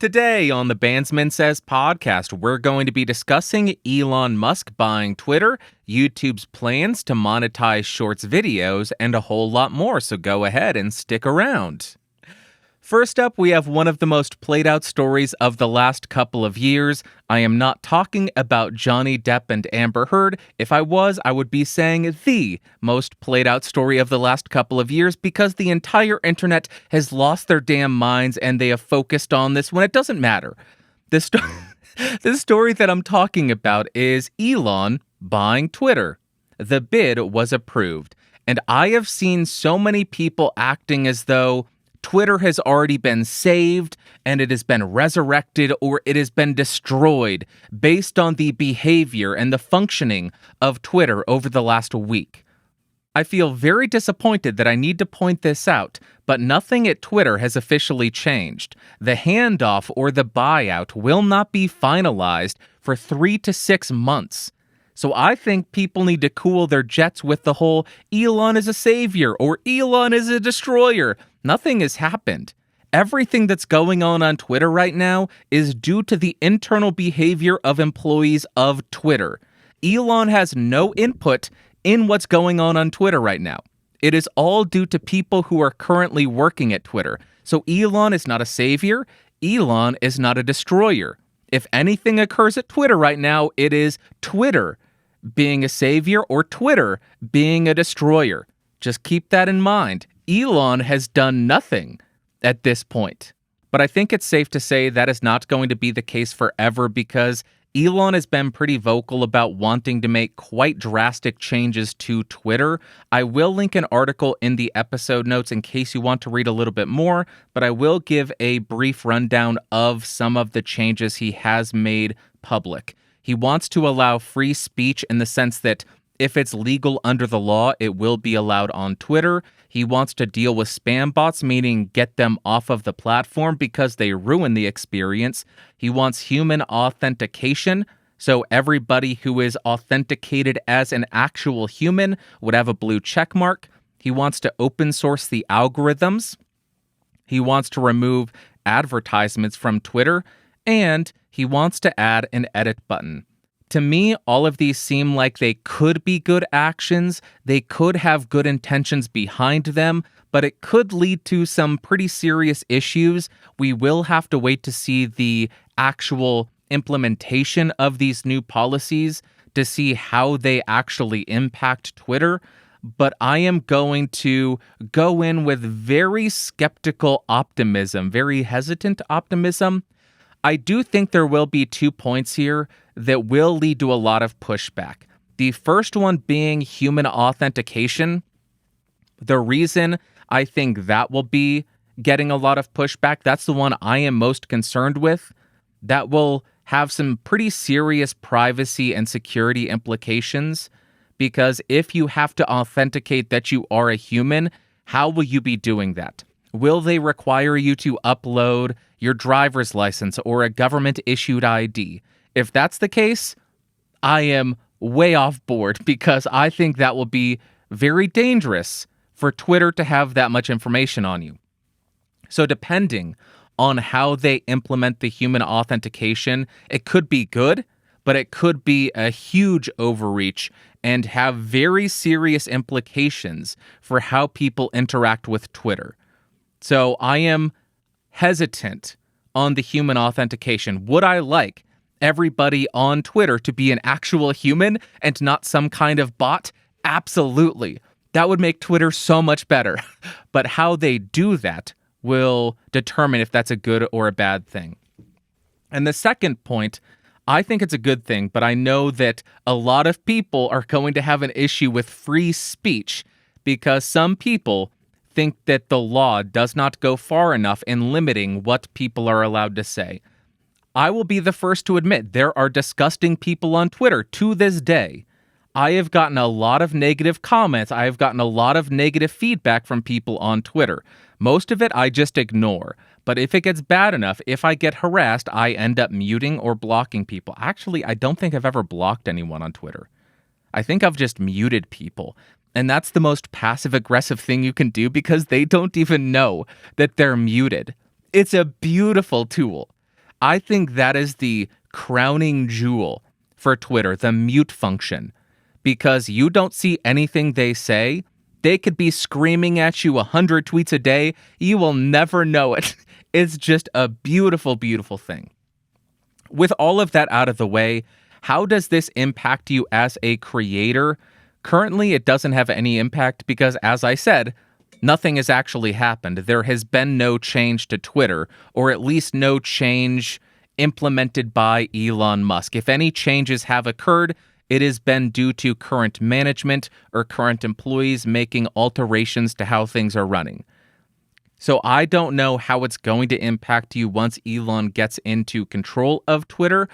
Today on the Bandsman Says podcast, we're going to be discussing Elon Musk buying Twitter, YouTube's plans to monetize shorts videos, and a whole lot more, so go ahead and stick around. First up, we have one of the most played out stories of the last couple of years. I am not talking about Johnny Depp and Amber Heard. If I was, I would be saying the most played out story of the last couple of years because the entire internet has lost their damn minds and they have focused on this when it doesn't matter. This story that I'm talking about is Elon buying Twitter. The bid was approved, and I have seen so many people acting as though Twitter has already been saved and it has been resurrected or it has been destroyed based on the behavior and the functioning of Twitter over the last week. I feel very disappointed that I need to point this out, but nothing at Twitter has officially changed. The handoff or the buyout will not be finalized for 3 to 6 months. So I think people need to cool their jets with the whole Elon is a savior or Elon is a destroyer. Nothing has happened. Everything that's going on Twitter right now is due to the internal behavior of employees of Twitter. Elon has no input in what's going on Twitter right now. It is all due to people who are currently working at Twitter. So Elon is not a savior. Elon is not a destroyer. If anything occurs at Twitter right now, it is Twitter being a savior or Twitter being a destroyer. Just keep that in mind. Elon has done nothing at this point. But I think it's safe to say that is not going to be the case forever because Elon has been pretty vocal about wanting to make quite drastic changes to Twitter. I will link an article in the episode notes in case you want to read a little bit more, but I will give a brief rundown of some of the changes he has made public. He wants to allow free speech in the sense that if it's legal under the law, it will be allowed on Twitter. He wants to deal with spam bots, meaning get them off of the platform because they ruin the experience. He wants human authentication, so everybody who is authenticated as an actual human would have a blue check mark. He wants to open source the algorithms. He wants to remove advertisements from Twitter, and he wants to add an edit button. To me, all of these seem like they could be good actions, they could have good intentions behind them, but it could lead to some pretty serious issues. We will have to wait to see the actual implementation of these new policies to see how they actually impact Twitter. But I am going to go in with very skeptical optimism, very hesitant optimism. I do think there will be 2 points here that will lead to a lot of pushback. The first one being human authentication. The reason I think that will be getting a lot of pushback, that's the one I am most concerned with. That will have some pretty serious privacy and security implications because if you have to authenticate that you are a human, how will you be doing that? Will they require you to upload your driver's license or a government-issued ID? If that's the case, I am way off board because I think that will be very dangerous for Twitter to have that much information on you. So depending on how they implement the human authentication, it could be good, but it could be a huge overreach and have very serious implications for how people interact with Twitter. So I am hesitant on the human authentication. Would I like everybody on Twitter to be an actual human and not some kind of bot? Absolutely. That would make Twitter so much better. But how they do that will determine if that's a good or a bad thing. And the second point, I think it's a good thing, but I know that a lot of people are going to have an issue with free speech because some people think that the law does not go far enough in limiting what people are allowed to say. I will be the first to admit there are disgusting people on Twitter to this day. I have gotten a lot of negative comments. I have gotten a lot of negative feedback from people on Twitter. Most of it I just ignore. But if it gets bad enough, if I get harassed, I end up muting or blocking people. Actually, I don't think I've ever blocked anyone on Twitter. I think I've just muted people. And that's the most passive-aggressive thing you can do because they don't even know that they're muted. It's a beautiful tool. I think that is the crowning jewel for Twitter, the mute function, because you don't see anything they say. They could be screaming at you 100 tweets a day. You will never know it. It's just a beautiful, beautiful thing. With all of that out of the way, how does this impact you as a creator? Currently, it doesn't have any impact because, as I said, nothing has actually happened. There has been no change to Twitter, or at least no change implemented by Elon Musk. If any changes have occurred, it has been due to current management or current employees making alterations to how things are running. So I don't know how it's going to impact you once Elon gets into control of Twitter,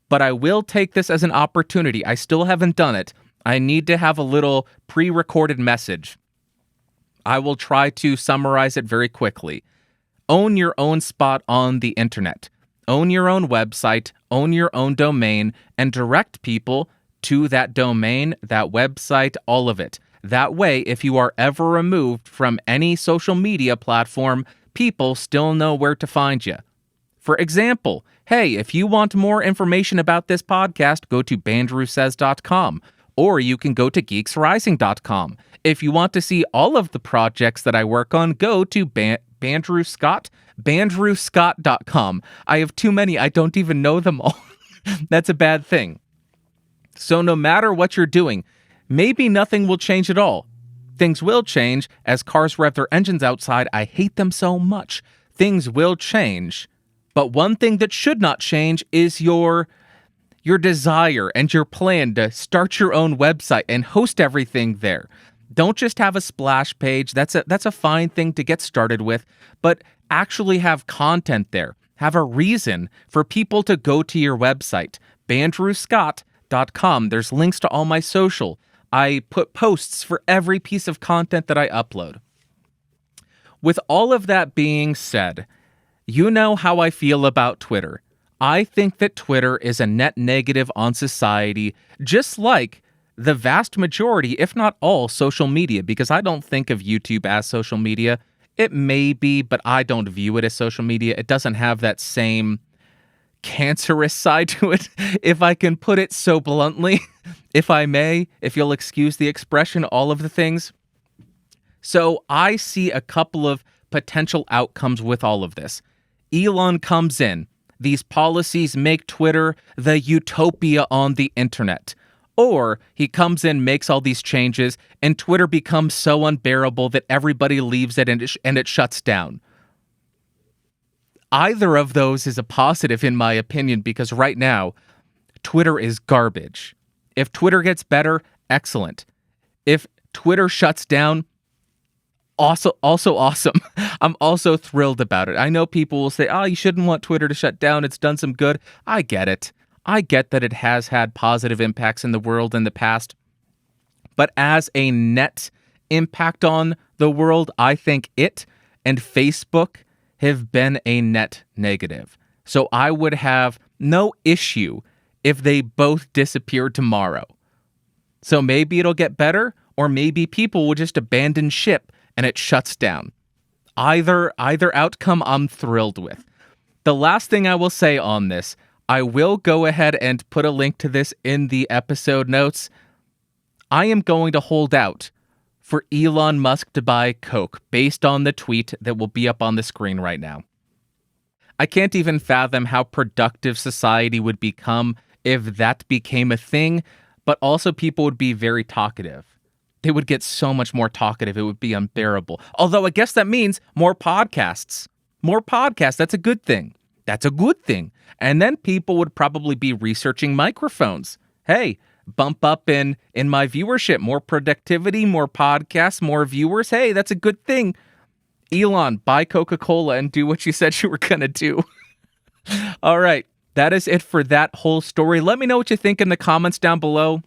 but I will take this as an opportunity. I still haven't done it. I need to have a little pre-recorded message. I will try to summarize it very quickly. Own your own spot on the internet. Own your own website, own your own domain, and direct people to that domain, that website, all of it. That way, if you are ever removed from any social media platform, people still know where to find you. For example, hey, if you want more information about this podcast, go to BandrewSays.com, or you can go to GeeksRising.com. If you want to see all of the projects that I work on, go to BandrewScott.com. I have too many, I don't even know them all. That's a bad thing. So no matter what you're doing, maybe nothing will change at all. Things will change as cars rev their engines outside. I hate them so much. Things will change. But one thing that should not change is your desire and your plan to start your own website and host everything there. Don't just have a splash page. That's a fine thing to get started with, but actually have content there. Have a reason for people to go to your website, BandrewScott.com. There's links to all my social. I put posts for every piece of content that I upload. With all of that being said, you know how I feel about Twitter. I think that Twitter is a net negative on society, just like the vast majority, if not all, social media, because I don't think of YouTube as social media. It may be, but I don't view it as social media. It doesn't have that same cancerous side to it, if I can put it so bluntly, if I may, if you'll excuse the expression, all of the things. So I see a couple of potential outcomes with all of this. Elon comes in. These policies make Twitter the utopia on the internet. Or he comes in, makes all these changes, and Twitter becomes so unbearable that everybody leaves it and it shuts down. Either of those is a positive in my opinion, because right now, Twitter is garbage. If Twitter gets better, excellent. If Twitter shuts down, also awesome. I'm also thrilled about it. I know people will say, oh, you shouldn't want Twitter to shut down. It's done some good. I get it. I get that it has had positive impacts in the world in the past. But as a net impact on the world, I think it and Facebook have been a net negative. So I would have no issue if they both disappeared tomorrow. So maybe it'll get better, or maybe people will just abandon ship and it shuts down. Either outcome I'm thrilled with. The last thing I will say on this, I will go ahead and put a link to this in the episode notes. I am going to hold out for Elon Musk to buy Coke based on the tweet that will be up on the screen right now. I can't even fathom how productive society would become if that became a thing, but also people would be very talkative. They would get so much more talkative, it would be unbearable. Although I guess that means more podcasts. More podcasts, that's a good thing. That's a good thing. And then people would probably be researching microphones. Hey, bump up in my viewership, more productivity, more podcasts, more viewers. Hey, that's a good thing. Elon, buy Coca-Cola and do what you said you were going to do. All right, that is it for that whole story. Let me know what you think in the comments down below.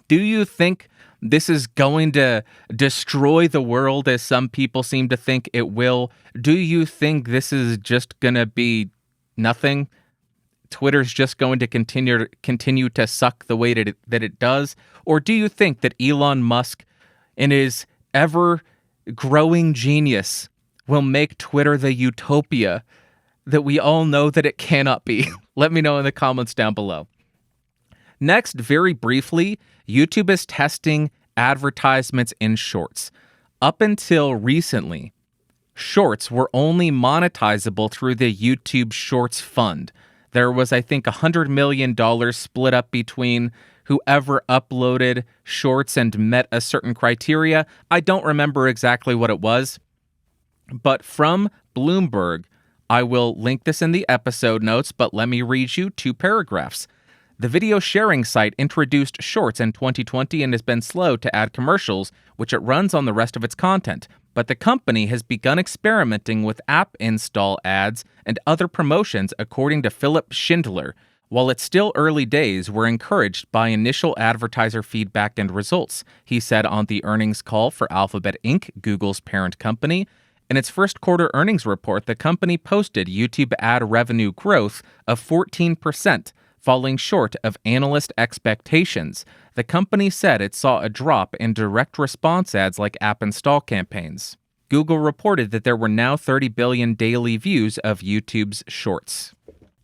Do you think this is going to destroy the world as some people seem to think it will? Do you think this is just going to be nothing? Twitter's just going to continue to suck the way that it does? Or do you think that Elon Musk, in his ever-growing genius, will make Twitter the utopia that we all know that it cannot be? Let me know in the comments down below. Next, very briefly, YouTube is testing advertisements in Shorts. Up until recently, Shorts were only monetizable through the YouTube Shorts Fund. There was, I think, $100 million split up between whoever uploaded Shorts and met a certain criteria. I don't remember exactly what it was, but from Bloomberg, I will link this in the episode notes, but let me read you 2 paragraphs. The video sharing site introduced Shorts in 2020 and has been slow to add commercials, which it runs on the rest of its content. But the company has begun experimenting with app install ads and other promotions, according to Philip Schindler. While it's still early days, we're encouraged by initial advertiser feedback and results, he said on the earnings call for Alphabet Inc., Google's parent company. In its first quarter earnings report, the company posted YouTube ad revenue growth of 14%. Falling short of analyst expectations. The company said it saw a drop in direct response ads like app install campaigns. Google reported that there were now 30 billion daily views of YouTube's Shorts.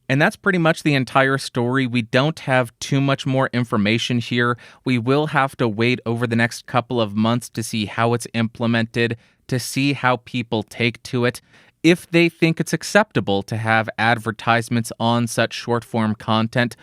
And that's pretty much the entire story. We don't have too much more information here. We will have to wait over the next couple of months to see how it's implemented, to see how people take to it. If they think it's acceptable to have advertisements on such short-form content,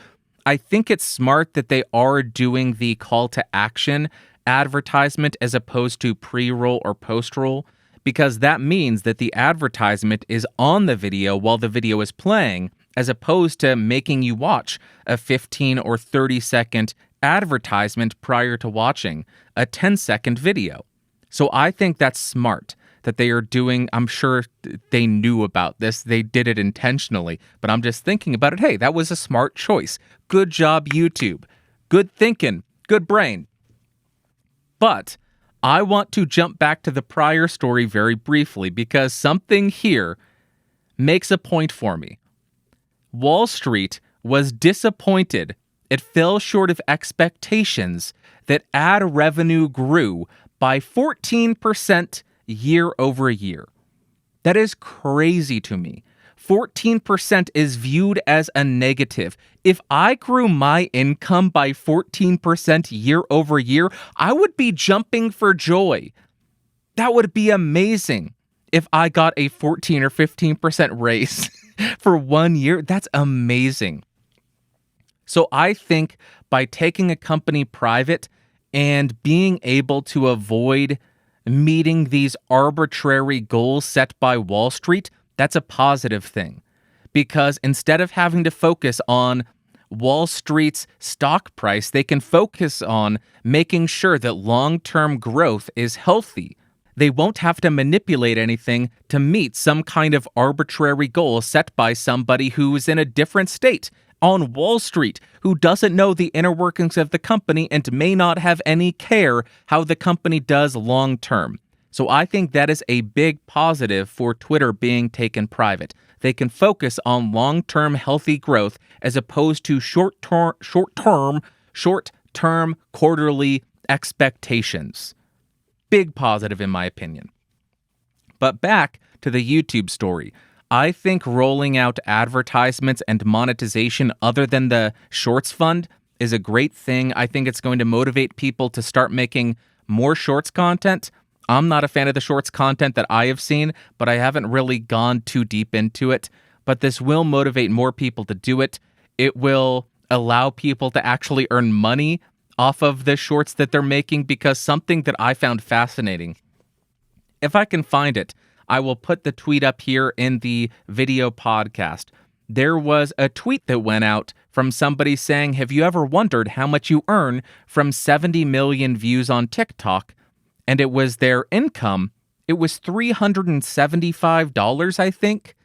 I think it's smart that they are doing the call to action advertisement as opposed to pre-roll or post-roll, because that means that the advertisement is on the video while the video is playing, as opposed to making you watch a 15 or 30-second advertisement prior to watching a 10-second video. So I think that's smart that they are doing. I'm sure they knew about this. They did it intentionally, but I'm just thinking about it. Hey, that was a smart choice. Good job, YouTube. Good thinking. Good brain. But I want to jump back to the prior story very briefly because something here makes a point for me. Wall Street was disappointed. It fell short of expectations that ad revenue grew by 14% year over year. That is crazy to me. 14% is viewed as a negative. If I grew my income by 14% year over year, I would be jumping for joy. That would be amazing. If I got a 14 or 15% raise for 1 year, that's amazing. So I think by taking a company private and being able to avoid meeting these arbitrary goals set by Wall Street, that's a positive thing. Because instead of having to focus on Wall Street's stock price, they can focus on making sure that long-term growth is healthy. They won't have to manipulate anything to meet some kind of arbitrary goal set by somebody who is in a different state on Wall Street, who doesn't know the inner workings of the company and may not have any care how the company does long term. So I think that is a big positive for Twitter being taken private. They can focus on long-term healthy growth as opposed to short-term quarterly expectations. Big positive in my opinion. But back to the YouTube story. I think rolling out advertisements and monetization other than the Shorts Fund is a great thing. I think it's going to motivate people to start making more Shorts content. I'm not a fan of the Shorts content that I have seen, but I haven't really gone too deep into it. But this will motivate more people to do it. It will allow people to actually earn money off of the Shorts that they're making, because something that I found fascinating, if I can find it, I will put the tweet up here in the video podcast. There was a tweet that went out from somebody saying, have you ever wondered how much you earn from 70 million views on TikTok? And it was their income. It was $375, I think.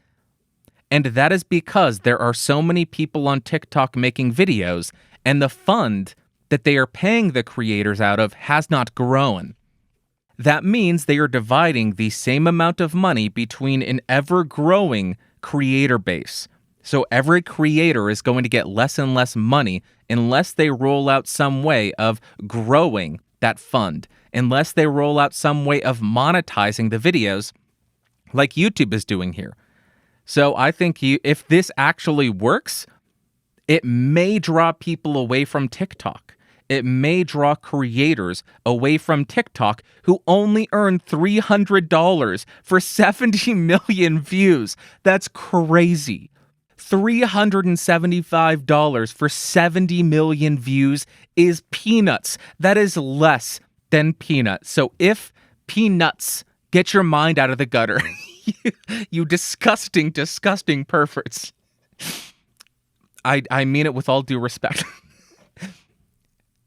And that is because there are so many people on TikTok making videos, and the fund that they are paying the creators out of has not grown. That means they are dividing the same amount of money between an ever-growing creator base. So every creator is going to get less and less money unless they roll out some way of growing that fund, unless they roll out some way of monetizing the videos like YouTube is doing here. So I think if this actually works, it may draw people away from TikTok. It may draw creators away from TikTok who only earn $300 for 70 million views. That's crazy. $375 for 70 million views is peanuts. That is less than peanuts. So if peanuts, get your mind out of the gutter. You disgusting, disgusting perverts. I mean it with all due respect.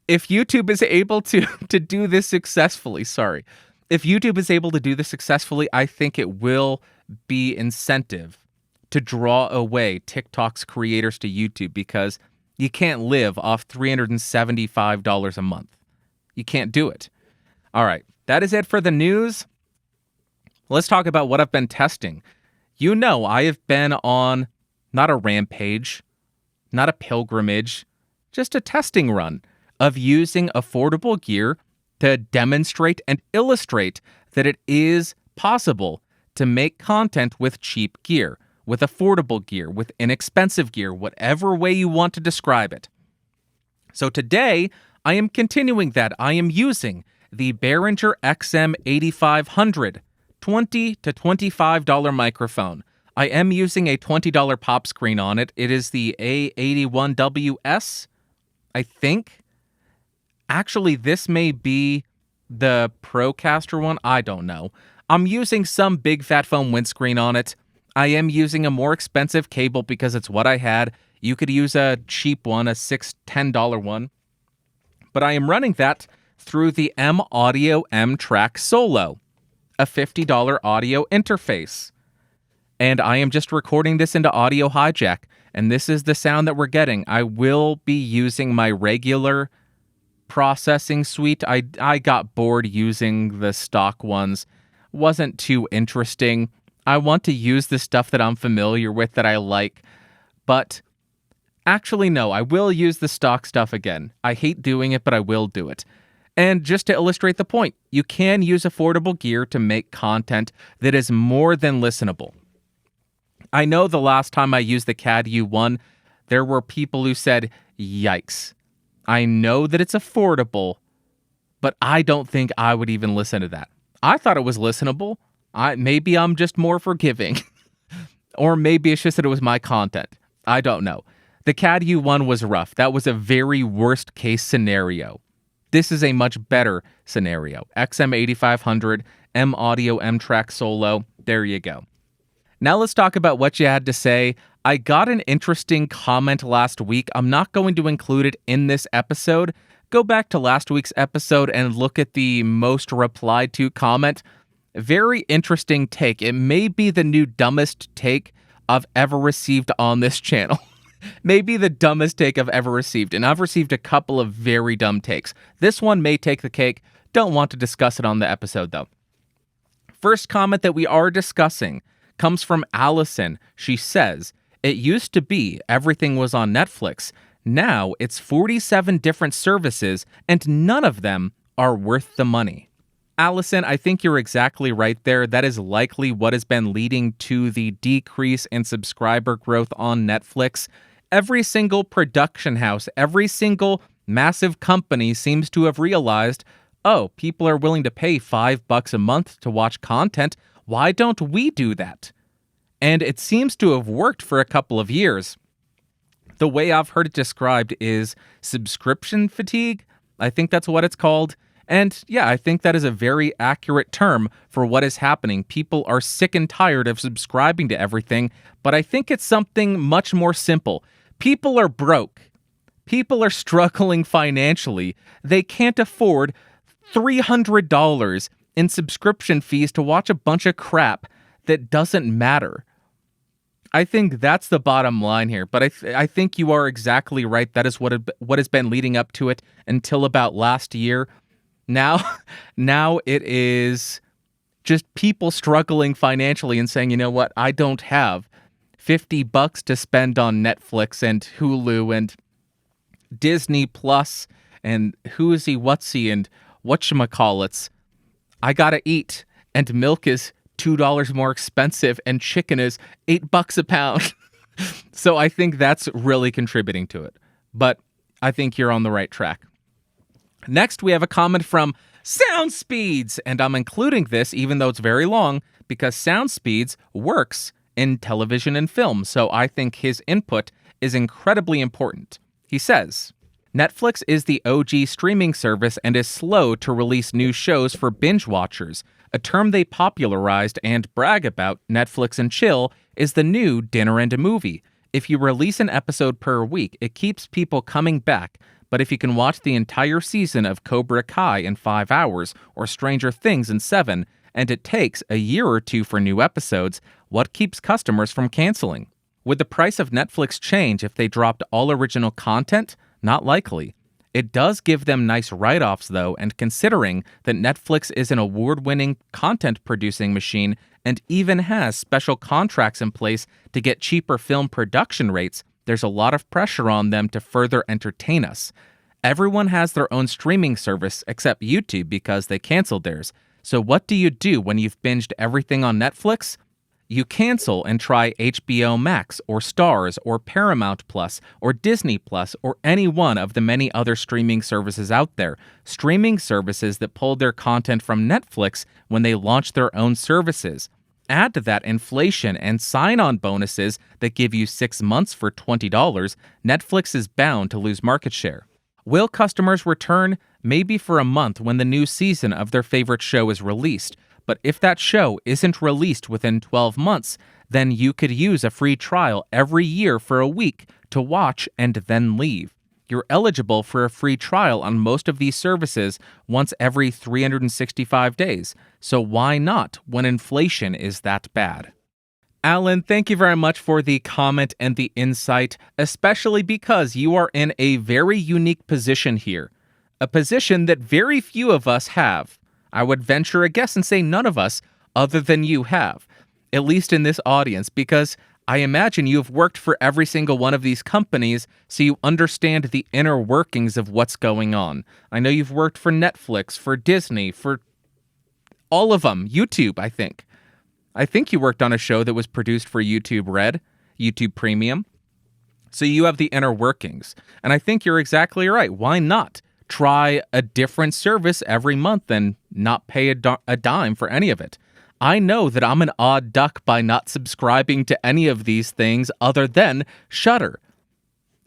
If YouTube is able to do this successfully, if YouTube is able to do this successfully, I think it will be incentive to draw away TikTok's creators to YouTube, because you can't live off $375 a month. You can't do it. All right, that is it for the news. Let's talk about what I've been testing. You know, I have been on not a rampage, not a pilgrimage, just a testing run of using affordable gear to demonstrate and illustrate that it is possible to make content with cheap gear, with affordable gear, with inexpensive gear, whatever way you want to describe it. So today, I am continuing that. I am using the Behringer XM8500 $20 to $25 microphone. I am using a $20 pop screen on it. It is the A81WS, I think. Actually, this may be the Procaster one. I don't know. I'm using some big fat foam windscreen on it. I am using a more expensive cable because it's what I had. You could use a cheap one, a $10 one. But I am running that through the M Audio M-Track Solo, a $50 audio interface. And I am just recording this into Audio Hijack, and this is the sound that we're getting. I will be using my regular processing suite. I got bored using the stock ones. Wasn't too interesting. I want to use the stuff that I'm familiar with, that I like. But actually, no, I will use the stock stuff again. I hate doing it, but I will do it. And just to illustrate the point, you can use affordable gear to make content that is more than listenable. I know the last time I used the CAD U1, there were people who said, yikes. I know that it's affordable, but I don't think I would even listen to that. I thought it was listenable. Maybe I'm just more forgiving. Or maybe it's just that it was my content. I don't know. The CAD U1 was rough. That was a very worst case scenario. This is a much better scenario. XM8500, M Audio, M-Track Solo. There you go. Now let's talk about what you had to say. I got an interesting comment last week. I'm not going to include it in this episode. Go back to last week's episode and look at the most replied to comment. Very interesting take. It may be the new dumbest take I've ever received on this channel. Maybe the dumbest take I've ever received, and I've received a couple of very dumb takes. This one may take the cake. Don't want to discuss it on the episode, though. First comment that we are discussing comes from Allison. She says, it used to be everything was on Netflix. Now it's 47 different services, and none of them are worth the money. Allison, I think you're exactly right there. That is likely what has been leading to the decrease in subscriber growth on Netflix. Every single production house, every single massive company seems to have realized, oh, people are willing to pay $5 a month to watch content. Why don't we do that? And it seems to have worked for a couple of years. The way I've heard it described is subscription fatigue. I think that's what it's called. And yeah, I think that is a very accurate term for what is happening. People are sick and tired of subscribing to everything, but I think it's something much more simple. People are broke. People are struggling financially. They can't afford $300 in subscription fees to watch a bunch of crap that doesn't matter. I think that's the bottom line here, but I think you are exactly right. That is what has been leading up to it until about last year. Now it is just people struggling financially and saying, you know what, I don't have $50 to spend on Netflix and Hulu and Disney Plus and who's-he, what's-he, and whatchamacallits. I gotta eat, and milk is $2 more expensive and chicken is $8 a pound. So I think that's really contributing to it. But I think you're on the right track. Next, we have a comment from Sound Speeds, and I'm including this even though it's very long because Sound Speeds works in television and film, so I think his input is incredibly important. He says, Netflix is the OG streaming service and is slow to release new shows for binge watchers. A term they popularized and brag about, Netflix and chill, is the new dinner and a movie. If you release an episode per week, it keeps people coming back. But if you can watch the entire season of Cobra Kai in 5 hours or Stranger Things in 7, and it takes a year or two for new episodes, what keeps customers from canceling? Would the price of Netflix change if they dropped all original content? Not likely. It does give them nice write-offs, though, and considering that Netflix is an award-winning content-producing machine and even has special contracts in place to get cheaper film production rates, there's a lot of pressure on them to further entertain us. Everyone has their own streaming service except YouTube because they canceled theirs. So what do you do when you've binged everything on Netflix? You cancel and try HBO Max or Starz or Paramount Plus or Disney Plus or any one of the many other streaming services out there. Streaming services that pulled their content from Netflix when they launched their own services. Add to that inflation and sign-on bonuses that give you 6 months for $20, Netflix is bound to lose market share. Will customers return? Maybe for a month when the new season of their favorite show is released. But if that show isn't released within 12 months, then you could use a free trial every year for a week to watch and then leave. You're eligible for a free trial on most of these services once every 365 days. So why not when inflation is that bad? Alan, thank you very much for the comment and the insight, especially because you are in a very unique position here. A position that very few of us have. I would venture a guess and say none of us other than you have, at least in this audience, because I imagine you've worked for every single one of these companies, so you understand the inner workings of what's going on. I know you've worked for Netflix, for Disney, for all of them. YouTube, I think. I think you worked on a show that was produced for YouTube Red, YouTube Premium. So you have the inner workings. And I think you're exactly right. Why not try a different service every month and not pay a dime for any of it? I know that I'm an odd duck by not subscribing to any of these things other than Shudder.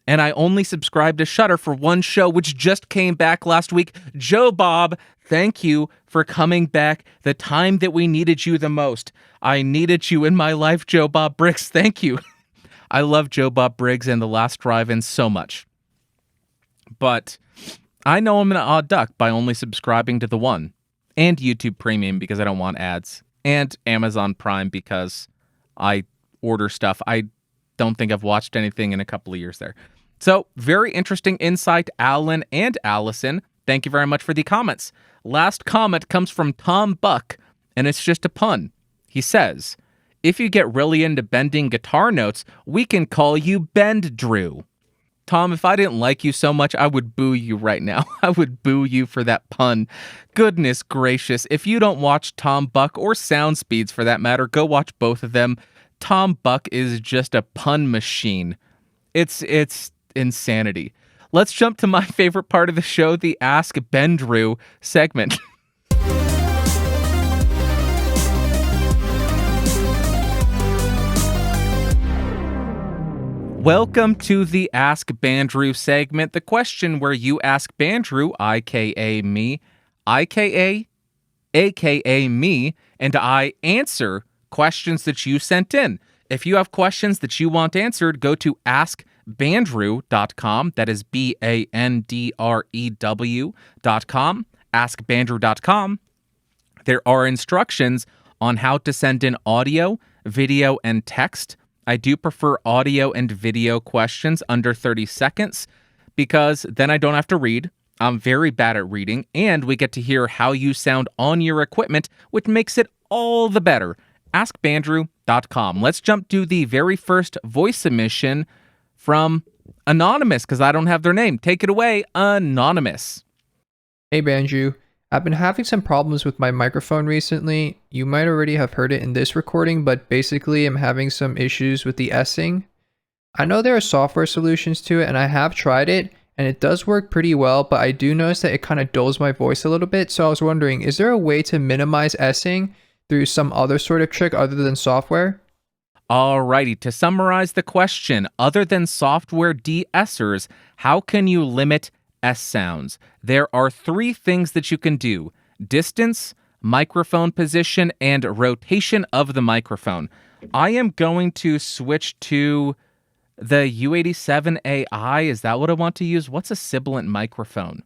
And I only subscribed to Shudder for one show, which just came back last week. Joe Bob, thank you for coming back the time that we needed you the most. I needed you in my life, Joe Bob Briggs. Thank you. I love Joe Bob Briggs and The Last Drive-In so much. But I know I'm an odd duck by only subscribing to the one. And YouTube Premium because I don't want ads. And Amazon Prime because I order stuff. I don't think I've watched anything in a couple of years there. So, very interesting insight, Alan and Allison. Thank you very much for the comments. Last comment comes from Tom Buck, and it's just a pun. He says, if you get really into bending guitar notes, we can call you Bendrew. Tom, if I didn't like you so much, I would boo you right now. I would boo you for that pun. Goodness gracious. If you don't watch Tom Buck or Sound Speeds for that matter, go watch both of them. Tom Buck is just a pun machine. It's insanity. Let's jump to my favorite part of the show, the Ask Bendrew segment. Welcome to the Ask Bandrew segment, the question where you ask Bandrew, aka me, aka me, and I answer questions that you sent in. If you have questions that you want answered, go to askbandrew.com. That is BANDREW.com. Askbandrew.com. There are instructions on how to send in audio, video, and text. I do prefer audio and video questions under 30 seconds because then I don't have to read. I'm very bad at reading, and we get to hear how you sound on your equipment, which makes it all the better. AskBandrew.com. Let's jump to the very first voice submission from Anonymous, because I don't have their name. Take it away, Anonymous. Hey, Bandrew. I've been having some problems with my microphone recently. You might already have heard it in this recording, but basically I'm having some issues with the S-ing. I know there are software solutions to it and I have tried it and it does work pretty well, but I do notice that it kind of dulls my voice a little bit. So I was wondering, is there a way to minimize S-ing through some other sort of trick other than software? Alrighty, to summarize the question, other than software de-essers, how can you limit S sounds? There are three things that you can do: distance, microphone position, and rotation of the microphone. I am going to switch to the U87AI. Is that what I want to use? What's a sibilant microphone?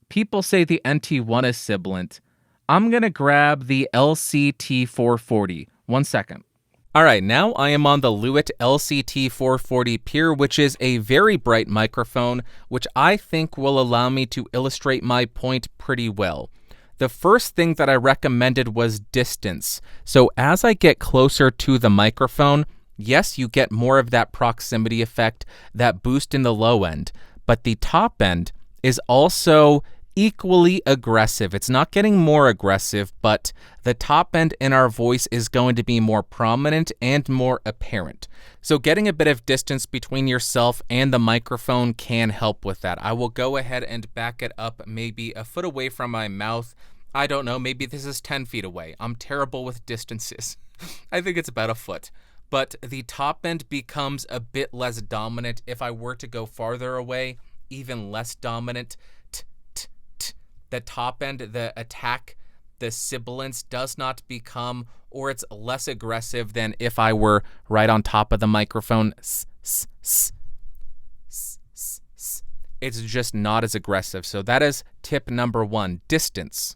People say the NT1 is sibilant. I'm going to grab the LCT440. 1 second. All right, now I am on the Lewitt LCT440 Pure, which is a very bright microphone, which I think will allow me to illustrate my point pretty well. The first thing that I recommended was distance. So as I get closer to the microphone, yes, you get more of that proximity effect, that boost in the low end, but the top end is also equally aggressive. It's not getting more aggressive, but the top end in our voice is going to be more prominent and more apparent. So getting a bit of distance between yourself and the microphone can help with that. I will go ahead and back it up maybe a foot away from my mouth. I don't know, maybe this is 10 feet away. I'm terrible with distances. I think it's about a foot. But the top end becomes a bit less dominant. If I were to go farther away, even less dominant. The top end, the attack, the sibilance does not become, or it's less aggressive than if I were right on top of the microphone. It's just not as aggressive. So that is tip number 1, distance.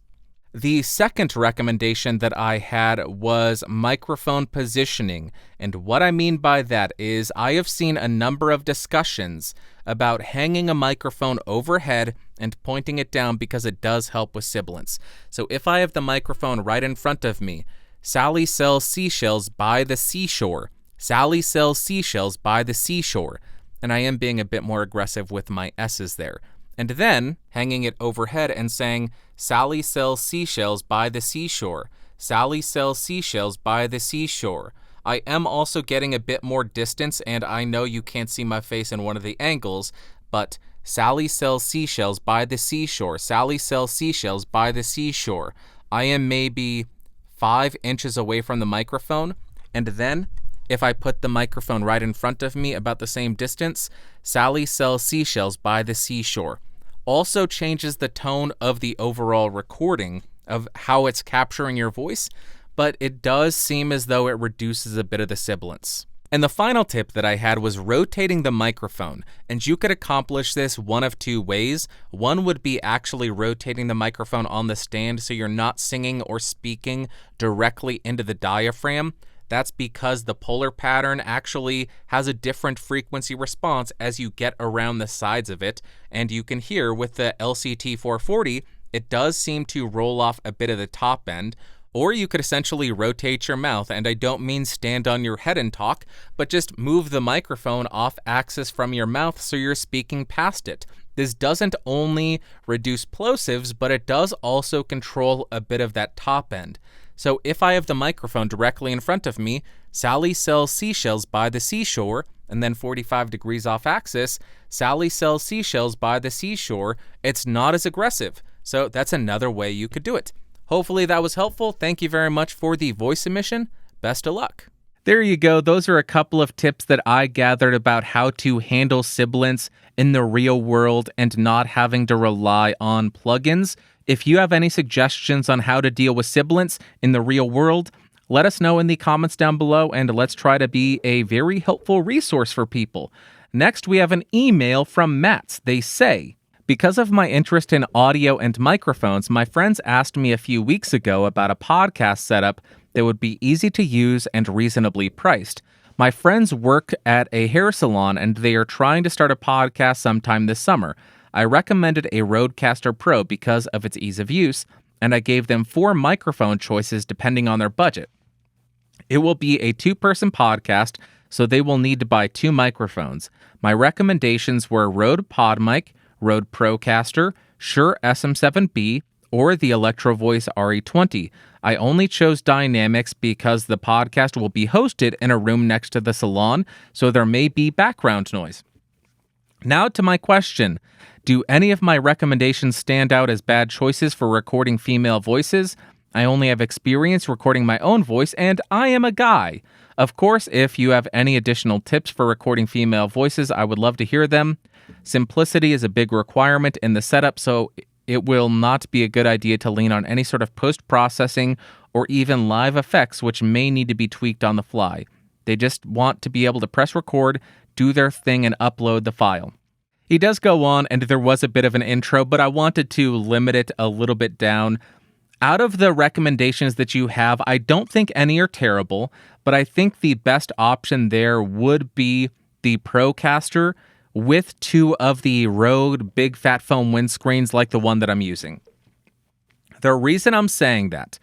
The second recommendation that I had was microphone positioning. And what I mean by that is I have seen a number of discussions about hanging a microphone overhead and pointing it down because it does help with sibilance. So if I have the microphone right in front of me, Sally sells seashells by the seashore. Sally sells seashells by the seashore. And I am being a bit more aggressive with my S's there. And then hanging it overhead and saying, Sally sells seashells by the seashore. Sally sells seashells by the seashore. I am also getting a bit more distance, and I know you can't see my face in one of the angles, but Sally sells seashells by the seashore. Sally sells seashells by the seashore. I am maybe 5 inches away from the microphone, and then if I put the microphone right in front of me about the same distance, Sally sells seashells by the seashore. Also changes the tone of the overall recording of how it's capturing your voice, but it does seem as though it reduces a bit of the sibilance. And the final tip that I had was rotating the microphone, and you could accomplish this one of two ways. One would be actually rotating the microphone on the stand so you're not singing or speaking directly into the diaphragm. That's because the polar pattern actually has a different frequency response as you get around the sides of it, and you can hear with the LCT440, it does seem to roll off a bit of the top end. Or you could essentially rotate your mouth, and I don't mean stand on your head and talk, but just move the microphone off axis from your mouth so you're speaking past it. This doesn't only reduce plosives, but it does also control a bit of that top end. So if I have the microphone directly in front of me, Sally sells seashells by the seashore, and then 45 degrees off axis, Sally sells seashells by the seashore, it's not as aggressive. So that's another way you could do it. Hopefully that was helpful. Thank you very much for the voice submission. Best of luck. There you go. Those are a couple of tips that I gathered about how to handle sibilance in the real world and not having to rely on plugins. If you have any suggestions on how to deal with sibilance in the real world, let us know in the comments down below, and let's try to be a very helpful resource for people. Next, we have an email from Mats. They say, because of my interest in audio and microphones, my friends asked me a few weeks ago about a podcast setup that would be easy to use and reasonably priced. My friends work at a hair salon and they are trying to start a podcast sometime this summer. I recommended a Rodecaster Pro because of its ease of use, and I gave them 4 microphone choices depending on their budget. It will be a 2-person podcast, so they will need to buy 2 microphones. My recommendations were Rode PodMic, Rode Procaster, Shure SM7B, or the Electro Voice RE20. I only chose Dynamics because the podcast will be hosted in a room next to the salon, so there may be background noise. Now to my question. Do any of my recommendations stand out as bad choices for recording female voices? I only have experience recording my own voice, and I am a guy. Of course, if you have any additional tips for recording female voices, I would love to hear them. Simplicity is a big requirement in the setup, so it will not be a good idea to lean on any sort of post-processing or even live effects, which may need to be tweaked on the fly. They just want to be able to press record, do their thing, and upload the file. He does go on, and there was a bit of an intro, but I wanted to limit it a little bit down. Out of the recommendations that you have, I don't think any are terrible, but I think the best option there would be the Procaster with 2 of the Rode big fat foam windscreens like the one that I'm using. The reason I'm saying that,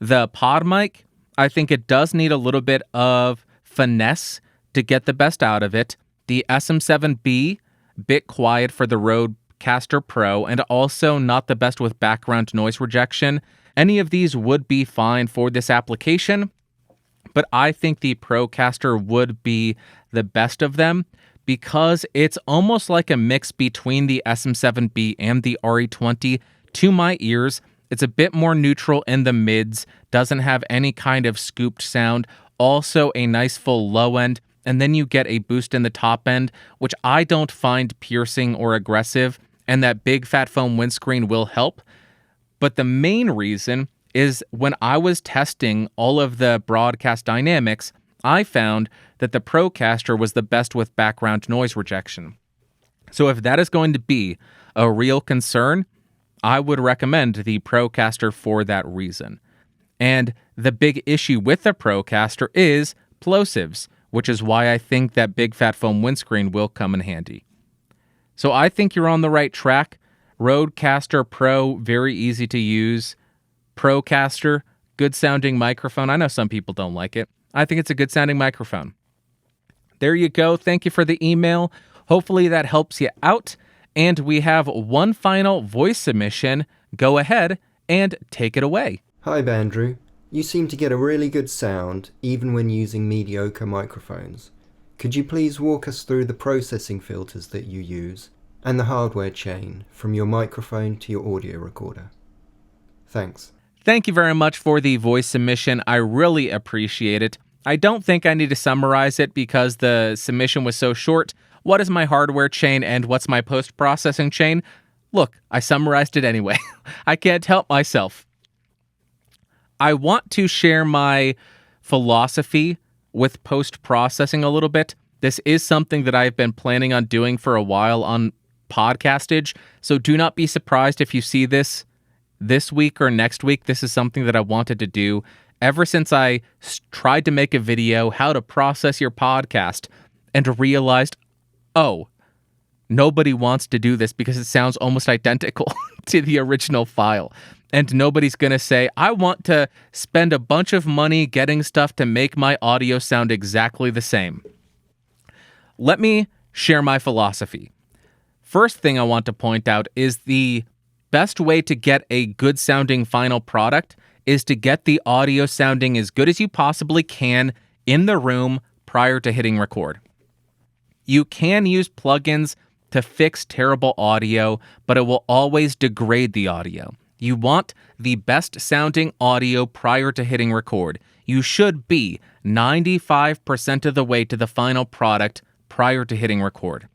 the pod mic, I think it does need a little bit of finesse to get the best out of it. The SM7B, bit quiet for the Rodecaster Pro, and also not the best with background noise rejection. Any of these would be fine for this application, but I think the Procaster would be the best of them because it's almost like a mix between the SM7B and the RE20 to my ears. It's a bit more neutral in the mids, doesn't have any kind of scooped sound, also a nice full low end, and then you get a boost in the top end, which I don't find piercing or aggressive, and that big fat foam windscreen will help. But the main reason is when I was testing all of the broadcast dynamics, I found that the Procaster was the best with background noise rejection. So if that is going to be a real concern, I would recommend the Procaster for that reason. And the big issue with the Procaster is plosives, which is why I think that big fat foam windscreen will come in handy. So I think you're on the right track. Rodecaster Pro, very easy to use. Procaster, good sounding microphone. I know some people don't like it. I think it's a good sounding microphone. There you go. Thank you for the email. Hopefully that helps you out. And we have one final voice submission. Go ahead and take it away. Hi Bandrew. You seem to get a really good sound even when using mediocre microphones. Could you please walk us through the processing filters that you use and the hardware chain from your microphone to your audio recorder? Thanks. Thank you very much for the voice submission. I really appreciate it. I don't think I need to summarize it because the submission was so short. What is my hardware chain and what's my post-processing chain? Look, I summarized it anyway. I can't help myself. I want to share my philosophy with post-processing a little bit. This is something that I've been planning on doing for a while on Podcastage, so do not be surprised if you see this week or next week. This is something that I wanted to do ever since I tried to make a video, how to process your podcast, and realized, oh, nobody wants to do this because it sounds almost identical to the original file. And nobody's going to say, I want to spend a bunch of money getting stuff to make my audio sound exactly the same. Let me share my philosophy. First thing I want to point out is the best way to get a good sounding final product is to get the audio sounding as good as you possibly can in the room prior to hitting record. You can use plugins to fix terrible audio, but it will always degrade the audio. You want the best sounding audio prior to hitting record. You should be 95% of the way to the final product prior to hitting record.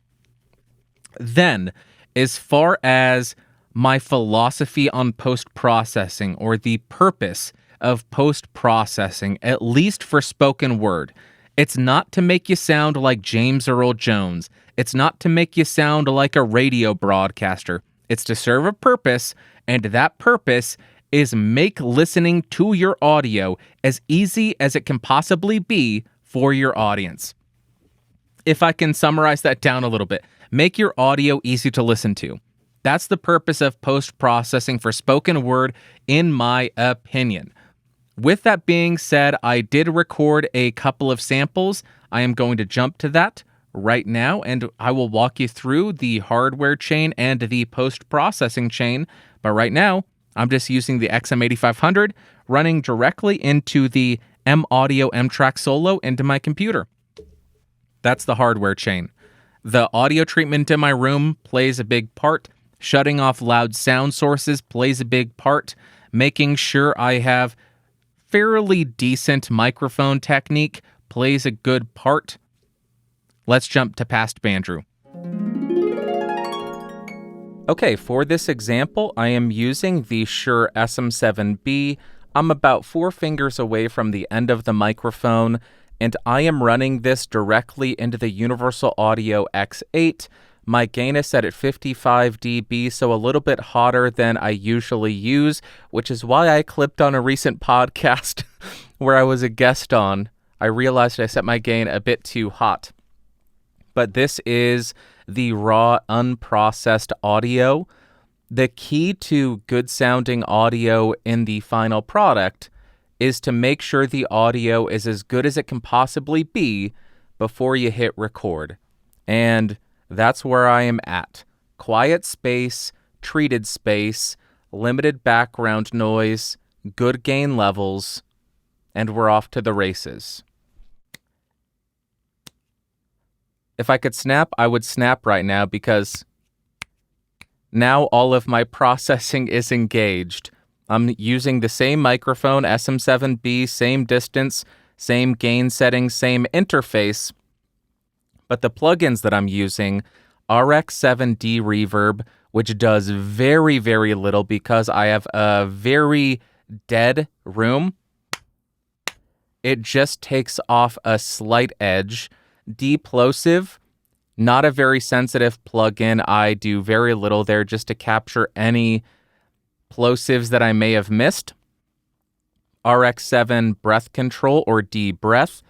Then, as far as my philosophy on post-processing, or the purpose of post-processing, at least for spoken word, it's not to make you sound like James Earl Jones. It's not to make you sound like a radio broadcaster. It's to serve a purpose, and that purpose is make listening to your audio as easy as it can possibly be for your audience. If I can summarize that down a little bit, make your audio easy to listen to. That's the purpose of post-processing for spoken word, in my opinion. With that being said, I did record a couple of samples. I am going to jump to that right now, and I will walk you through the hardware chain and the post-processing chain. But right now, I'm just using the XM8500 running directly into the M-Audio M-Track Solo into my computer. That's the hardware chain. The audio treatment in my room plays a big part. Shutting off loud sound sources plays a big part. Making sure I have fairly decent microphone technique plays a good part. Let's jump to past Bandrew. Okay, for this example, I am using the Shure SM7B. I'm about 4 fingers away from the end of the microphone, and I am running this directly into the Universal Audio X8. My gain is set at 55 dB, so a little bit hotter than I usually use, which is why I clipped on a recent podcast where I was a guest on. I realized I set my gain a bit too hot. But this is the raw, unprocessed audio. The key to good sounding audio in the final product is to make sure the audio is as good as it can possibly be before you hit record. And that's where I am at. Quiet space, treated space, limited background noise, good gain levels, and we're off to the races. If I could snap, I would snap right now because now all of my processing is engaged. I'm using the same microphone, SM7B, same distance, same gain settings, same interface, but the plugins that I'm using, RX7D Reverb, which does very, very little because I have a very dead room. It just takes off a slight edge. Deplosive, not a very sensitive plugin. I do very little there just to capture any plosives that I may have missed. RX7 Breath Control, or D-Breath.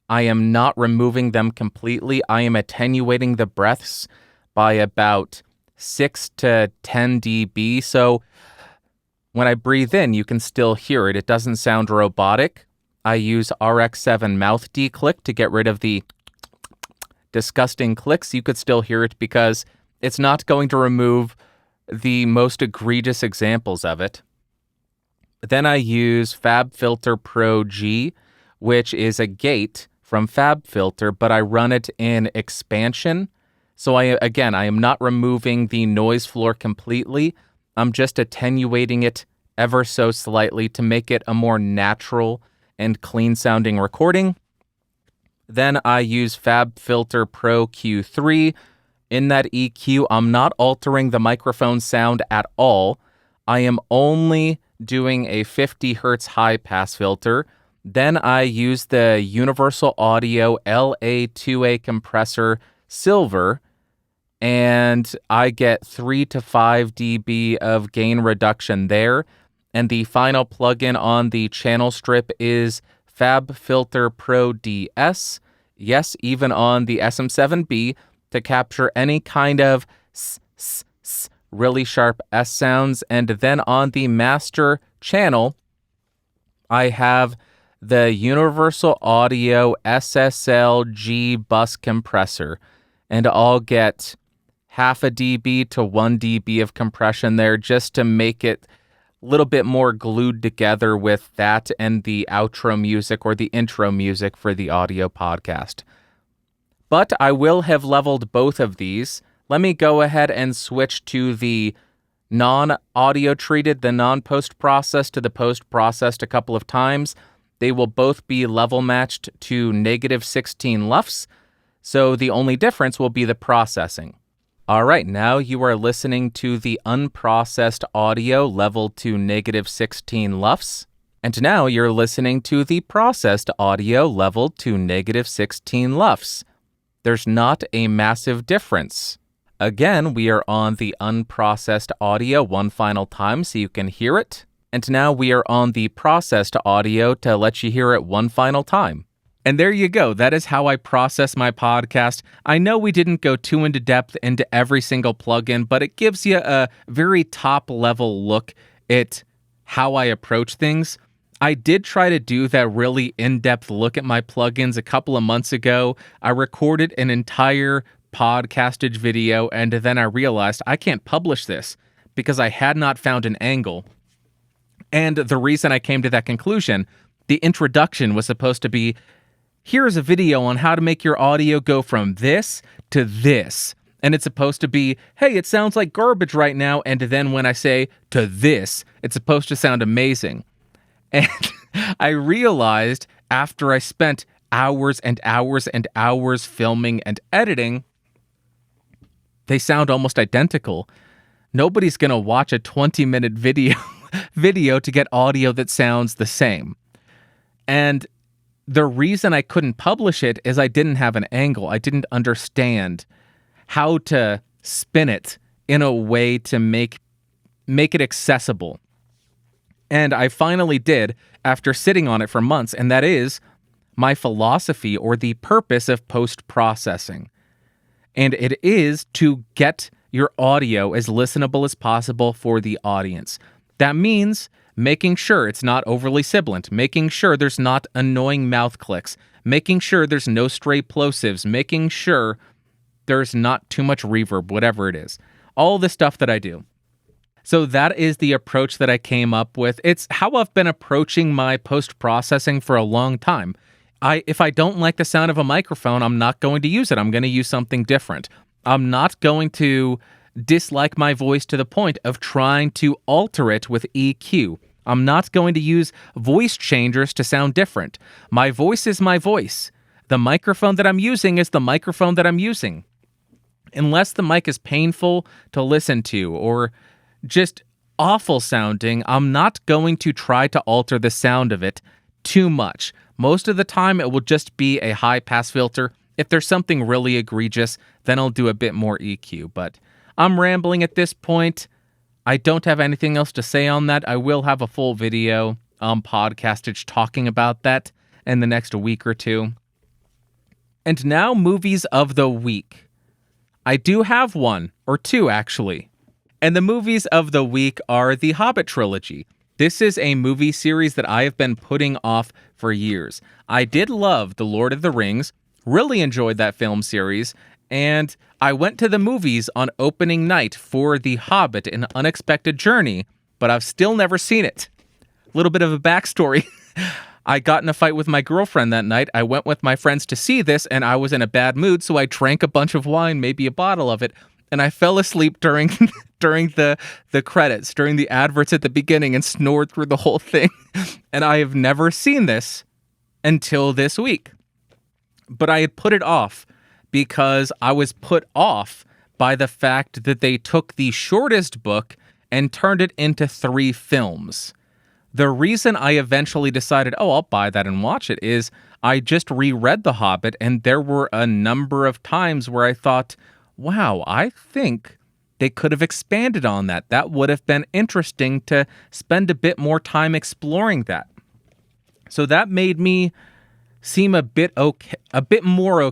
I am not removing them completely. I am attenuating the breaths by about 6 to 10 dB. So when I breathe in, you can still hear it. It doesn't sound robotic. I use RX7 Mouth Declick to get rid of the disgusting clicks. You could still hear it because it's not going to remove the most egregious examples of it. Then I use FabFilter Pro G, which is a gate from FabFilter, but I run it in expansion. So I am not removing the noise floor completely. I'm just attenuating it ever so slightly to make it a more natural and clean sounding recording. Then I use FabFilter Pro Q3. In that EQ, I'm not altering the microphone sound at all. I am only doing a 50 Hertz high pass filter. Then I use the Universal Audio LA2A compressor Silver, and I get 3 to 5 dB of gain reduction there. And the final plugin on the channel strip is FabFilter Pro DS. Yes, even on the SM7B, to capture any kind of really sharp S sounds. And then on the master channel, I have the Universal Audio SSL-G bus compressor, and I'll get half a dB to 1 dB of compression there just to make it a little bit more glued together with that and the outro music or the intro music for the audio podcast. But I will have leveled both of these. Let me go ahead and switch to the non-audio treated, the non-post-processed to the post-processed a couple of times. They will both be level matched to -16 LUFS, so the only difference will be the processing. All right, now you are listening to the unprocessed audio leveled to -16 LUFS, and now you're listening to the processed audio leveled to -16 LUFS. There's not a massive difference. Again, we are on the unprocessed audio one final time so you can hear it. And now we are on the processed audio to let you hear it one final time. And there you go. That is how I process my podcast. I know we didn't go too into depth into every single plugin, but it gives you a very top level look at how I approach things. I did try to do that really in-depth look at my plugins a couple of months ago. I recorded an entire podcastage video, and then I realized I can't publish this because I had not found an angle And the reason I came to that conclusion, the introduction was supposed to be, here's a video on how to make your audio go from this to this. And it's supposed to be, hey, it sounds like garbage right now. And then when I say to this, it's supposed to sound amazing. And I realized after I spent hours and hours and hours filming and editing, they sound almost identical. Nobody's going to watch a 20-minute video to get audio that sounds the same. And the reason I couldn't publish it is I didn't have an angle. I didn't understand how to spin it in a way to make it accessible. And I finally did after sitting on it for months, and that is my philosophy or the purpose of post-processing. And it is to get your audio as listenable as possible for the audience. That means making sure it's not overly sibilant, making sure there's not annoying mouth clicks, making sure there's no stray plosives, making sure there's not too much reverb, whatever it is. All the stuff that I do. So that is the approach that I came up with. It's how I've been approaching my post-processing for a long time. If I don't like the sound of a microphone, I'm not going to use it. I'm going to use something different. I'm not going to dislike my voice to the point of trying to alter it with EQ. I'm not going to use voice changers to sound different. My voice is my voice. The microphone that I'm using is the microphone that I'm using. Unless the mic is painful to listen to or just awful sounding, I'm not going to try to alter the sound of it too much. Most of the time, it will just be a high pass filter. If there's something really egregious, then I'll do a bit more EQ. But I'm rambling at this point. I don't have anything else to say on that. I will have a full video podcastage talking about that in the next week or two. And now, movies of the week. I do have one, or two actually. And the movies of the week are the Hobbit trilogy. This is a movie series that I have been putting off for years. I did love The Lord of the Rings, really enjoyed that film series, and I went to the movies on opening night for The Hobbit, An Unexpected Journey, but I've still never seen it. A little bit of a backstory. I got in a fight with my girlfriend that night. I went with my friends to see this, and I was in a bad mood, so I drank a bunch of wine, maybe a bottle of it, and I fell asleep during the credits, during the adverts at the beginning, and snored through the whole thing. And I have never seen this until this week. But I had put it off because I was put off by the fact that they took the shortest book and turned it into 3 films. The reason I eventually decided, I'll buy that and watch it, is I just reread The Hobbit, and there were a number of times where I thought, wow, I think they could have expanded on that. That would have been interesting to spend a bit more time exploring that. So that made me seem become a bit more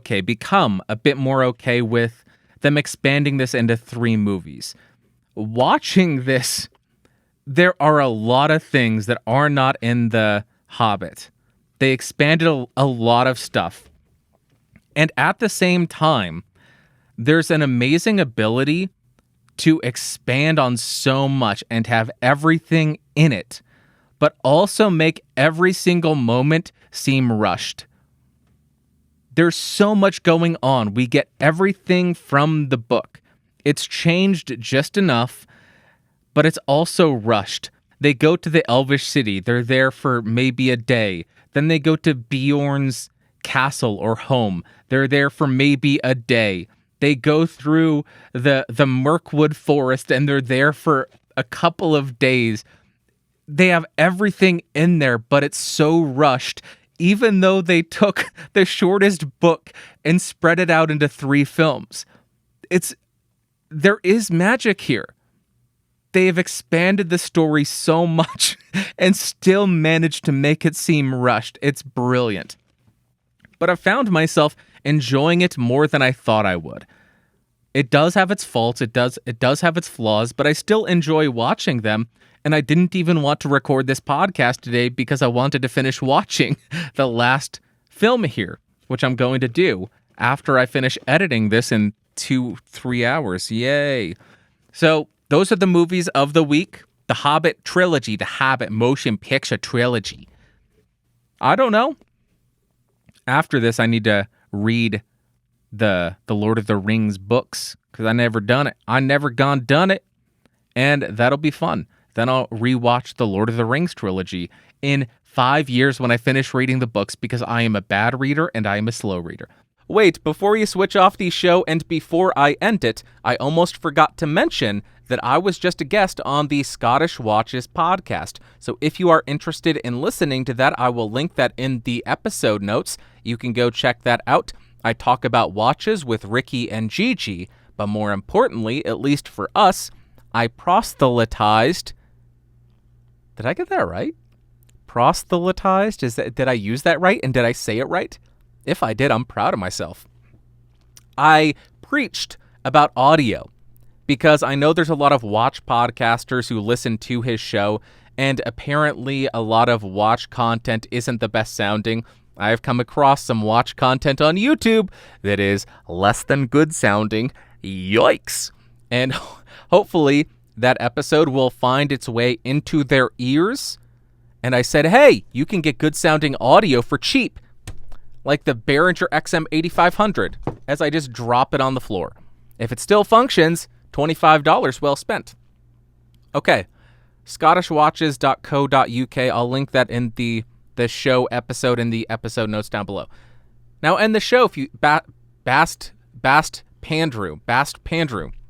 okay with them expanding this into 3 movies. Watching this, there are a lot of things that are not in The Hobbit. They expanded a lot of stuff. And at the same time, there's an amazing ability to expand on so much and have everything in it, but also make every single moment seem rushed. There's so much going on. We get everything from the book. It's changed just enough, but it's also rushed. They go to the Elvish city. They're there for maybe a day. Then they go to Beorn's castle or home. They're there for maybe a day. They go through the Mirkwood forest and they're there for a couple of days. They have everything in there, but it's so rushed. Even though they took the shortest book and spread it out into 3 films. There is magic here. They have expanded the story so much and still managed to make it seem rushed. It's brilliant. But I found myself enjoying it more than I thought I would. It does have its faults, it does have its flaws, but I still enjoy watching them, and I didn't even want to record this podcast today because I wanted to finish watching the last film here, which I'm going to do after I finish editing this in 2-3 hours. Yay. So those are the movies of the week. The Hobbit trilogy, the Hobbit motion picture trilogy. I don't know. After this, I need to read the Lord of the Rings books because I never done it. I never done it. And that'll be fun. Then I'll rewatch the Lord of the Rings trilogy in 5 years when I finish reading the books because I am a bad reader and I am a slow reader. Wait, before you switch off the show and before I end it, I almost forgot to mention that I was just a guest on the Scottish Watches podcast. So if you are interested in listening to that, I will link that in the episode notes. You can go check that out. I talk about watches with Ricky and Gigi, but more importantly, at least for us, I proselytized. Did I get that right? Proselytized? Did I use that right? And did I say it right? If I did, I'm proud of myself. I preached about audio because I know there's a lot of watch podcasters who listen to his show, and apparently a lot of watch content isn't the best sounding. I've come across some watch content on YouTube that is less than good sounding. Yikes. And hopefully that episode will find its way into their ears. And I said, hey, you can get good sounding audio for cheap, like the Behringer XM8500, as I just drop it on the floor. If it still functions, $25 well spent. Okay, scottishwatches.co.uk. I'll link that in the show episode in the episode notes down below. Now end the show if you Bandrew.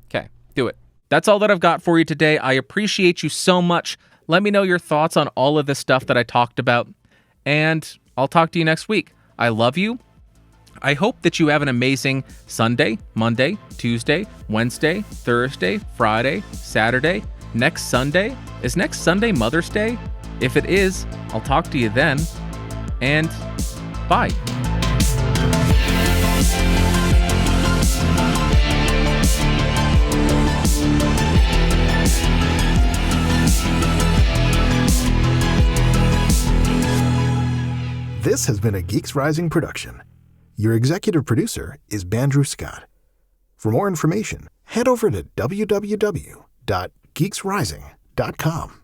Okay, do it. That's all that I've got for you today. I appreciate you so much. Let me know your thoughts on all of the stuff that I talked about, and I'll talk to you next week. I love you. I hope that you have an amazing Sunday, Monday, Tuesday, Wednesday, Thursday, Friday, Saturday, next Sunday. Is next Sunday Mother's Day? If it is, I'll talk to you then, and bye. This has been a Geeks Rising production. Your executive producer is Bandrew Scott. For more information, head over to www.geeksrising.com.